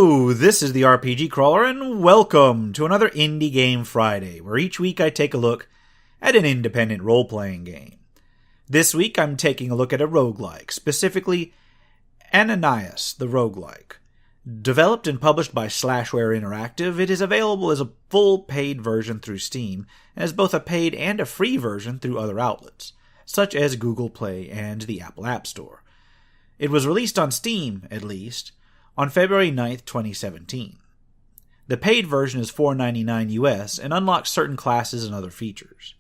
Hello, this is the RPG Crawler, and welcome to another Indie Game Friday, where each week I take a look at an independent role-playing game. This week I'm taking a look at a roguelike, specifically Ananias, the roguelike. Developed and published by Slashware Interactive, it is available as a full paid version through Steam, and as both a paid and a free version through other outlets, such as Google Play and the Apple App Store. It was released on Steam, at least, on February 9th, 2017. The paid version is $4.99 US and unlocks certain classes and other features.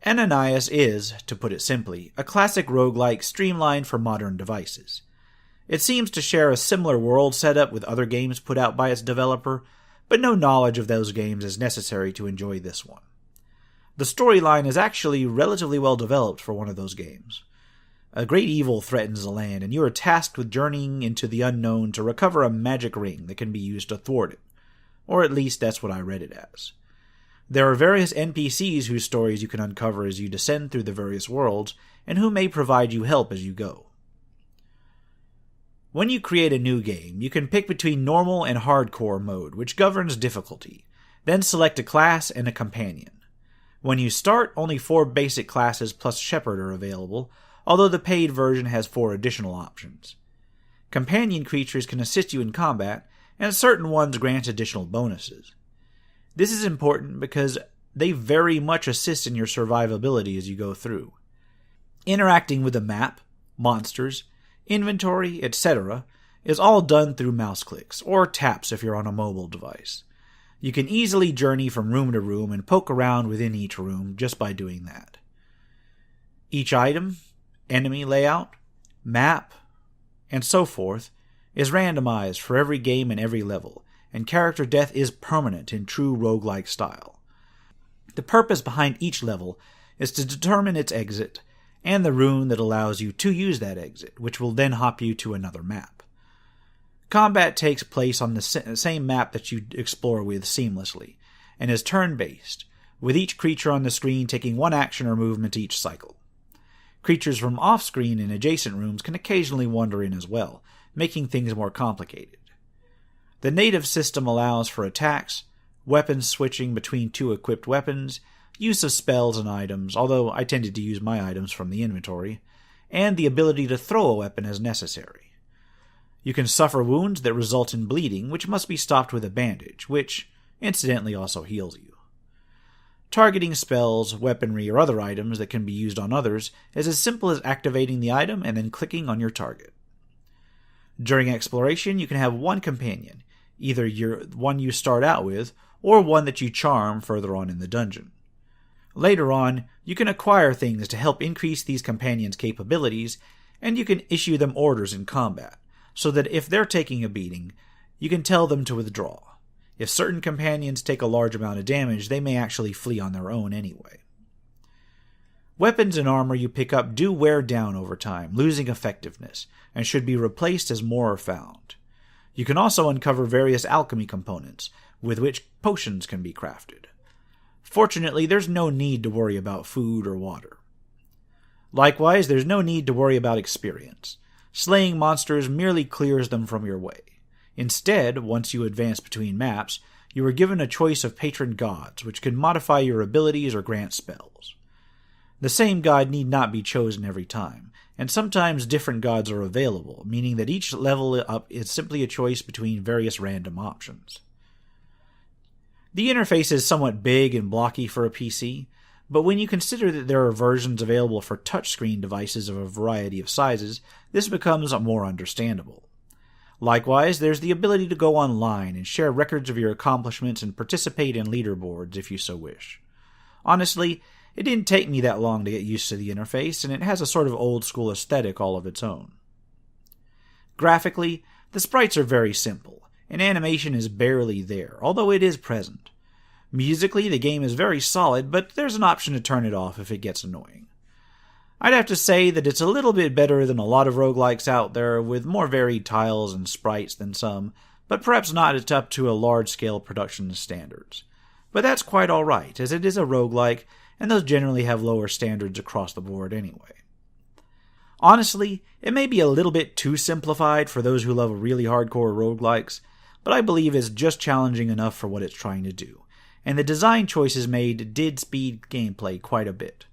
Ananias is, to put it simply, a classic roguelike streamlined for modern devices. It seems to share a similar world setup with other games put out by its developer, but no knowledge of those games is necessary to enjoy this one. The storyline is actually relatively well developed for one of those games. A great evil threatens the land, and you are tasked with journeying into the unknown to recover a magic ring that can be used to thwart it. Or at least that's what I read it as. There are various NPCs whose stories you can uncover as you descend through the various worlds, and who may provide you help as you go. When you create a new game, you can pick between normal and hardcore mode, which governs difficulty. Then select a class and a companion. When you start, only 4 basic classes plus Shepherd are available, although the paid version has 4 additional options. Companion creatures can assist you in combat, and certain ones grant additional bonuses. This is important because they very much assist in your survivability as you go through. Interacting with the map, monsters, inventory, etc. is all done through mouse clicks, or taps if you're on a mobile device. You can easily journey from room to room and poke around within each room just by doing that. Each item, enemy layout, map, and so forth is randomized for every game and every level, and character death is permanent in true roguelike style. The purpose behind each level is to determine its exit and the rune that allows you to use that exit, which will then hop you to another map. Combat takes place on the same map that you explore with seamlessly, and is turn-based, with each creature on the screen taking 1 action or movement each cycle. Creatures from off-screen in adjacent rooms can occasionally wander in as well, making things more complicated. The native system allows for attacks, weapons switching between 2 equipped weapons, use of spells and items, although I tended to use my items from the inventory, and the ability to throw a weapon as necessary. You can suffer wounds that result in bleeding, which must be stopped with a bandage, which, incidentally, also heals you. Targeting spells, weaponry, or other items that can be used on others is as simple as activating the item and then clicking on your target. During exploration, you can have 1 companion, either one you start out with, or one that you charm further on in the dungeon. Later on, you can acquire things to help increase these companions' capabilities, and you can issue them orders in combat, so that if they're taking a beating, you can tell them to withdraw. If certain companions take a large amount of damage, they may actually flee on their own anyway. Weapons and armor you pick up do wear down over time, losing effectiveness, and should be replaced as more are found. You can also uncover various alchemy components, with which potions can be crafted. Fortunately, there's no need to worry about food or water. Likewise, there's no need to worry about experience. Slaying monsters merely clears them from your way. Instead, once you advance between maps, you are given a choice of patron gods, which can modify your abilities or grant spells. The same god need not be chosen every time, and sometimes different gods are available, meaning that each level up is simply a choice between various random options. The interface is somewhat big and blocky for a PC, but when you consider that there are versions available for touchscreen devices of a variety of sizes, this becomes more understandable. Likewise, there's the ability to go online and share records of your accomplishments and participate in leaderboards if you so wish. Honestly, it didn't take me that long to get used to the interface, and it has a sort of old-school aesthetic all of its own. Graphically, the sprites are very simple, and animation is barely there, although it is present. Musically, the game is very solid, but there's an option to turn it off if it gets annoying. I'd have to say that it's a little bit better than a lot of roguelikes out there, with more varied tiles and sprites than some, but perhaps not up to a large-scale production standards. But that's quite alright, as it is a roguelike, and those generally have lower standards across the board anyway. Honestly, it may be a little bit too simplified for those who love really hardcore roguelikes, but I believe it's just challenging enough for what it's trying to do, and the design choices made did speed gameplay quite a bit.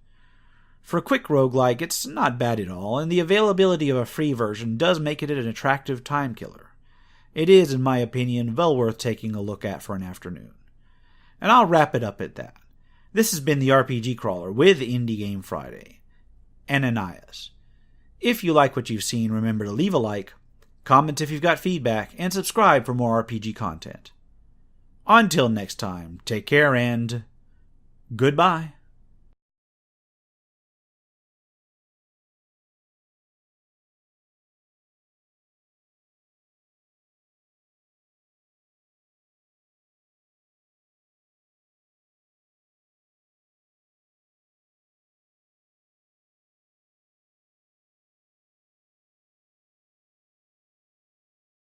For a quick roguelike, it's not bad at all, and the availability of a free version does make it an attractive time killer. It is, in my opinion, well worth taking a look at for an afternoon. And I'll wrap it up at that. This has been the RPG Crawler with Indie Game Friday. Ananias. If you like what you've seen, remember to leave a like, comment if you've got feedback, and subscribe for more RPG content. Until next time, take care and goodbye.